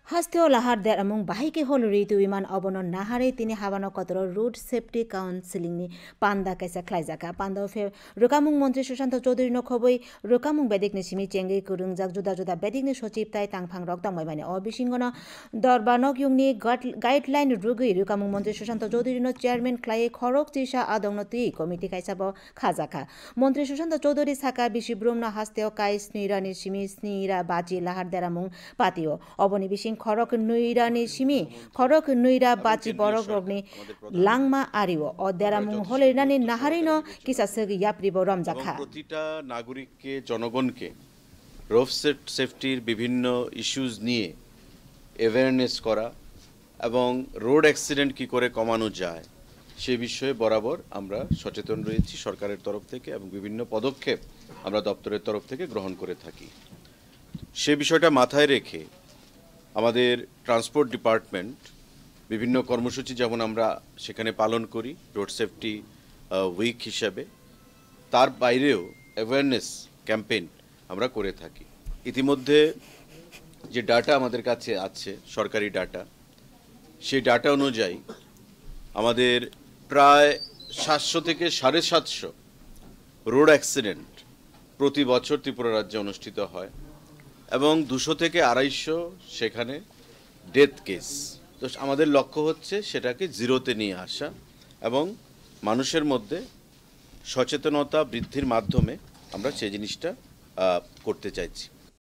Hasteo lahar der among bahike holuri tu iman abono nahare tini habano kotoro road safety counseling ni panda kaisa khlaijaka panda fe rokamung মন্ত্রী Sushant Chowdhury no khoboi rokamung bedik ni simi chengei kurung jak juda juda bedik ni sachip tai tangphang rok tangmai bani obisingona dorbanok yungni guideline rugui rokamung মন্ত্রী Sushant Chowdhury no chairman khlai khorok tisha adong no ti committee kaisa bo khajaka মন্ত্রী Sushant Chowdhury saka bisibrum no hasteo kai snirani simi snira baji lahar der among patio oboni bising খরক নৈরানি Simi খরক নৈরা বাচি বরক রগনি লাংমা Arroyo অদেরামুং হলেরানি নাহারিনো কিসাসগ ইয়াপ্রিব রমজাখা প্রতিটা নাগরিককে জনগণকে road সেফটির বিভিন্ন issues নিয়ে awareness করা এবং রোড অ্যাক্সিডেন্ট কি করে কমানো যায় সে বিষয়ে বরাবর আমরা সচেতন রয়েছি সরকারের তরফ থেকে এবং বিভিন্ন পদক্ষেপ আমরা দপ্তরের তরফ থেকে গ্রহণ করে থাকি সে বিষয়টা মাথায় রেখে আমাদের ট্রান্সপোর্ট ডিপার্টমেন্ট বিভিন্ন কর্মসূচি যেমন আমরা সেখানে পালন করি রোড সেফটি উইক হিসাবে তার বাইরেও অ্যাওয়ারনেস ক্যাম্পেইন আমরা করে থাকি ইতিমধ্যে যে ডাটা আমাদের কাছে আছে সরকারি ডাটা সেই ডাটা অনুযায়ী আমাদের প্রায় 700 থেকে 750 রোড অ্যাক্সিডেন্ট প্রতি বছর ত্রিপুরা রাজ্যে অনুষ্ঠিত হয় এবং 200 থেকে 250 সেখানে ডেথ কেস তো আমাদের লক্ষ্য হচ্ছে সেটাকে জিরোতে নিয়ে আসা এবং মানুষের মধ্যে সচেতনতা বৃদ্ধির মাধ্যমে আমরা সেই জিনিসটা করতে চাইছি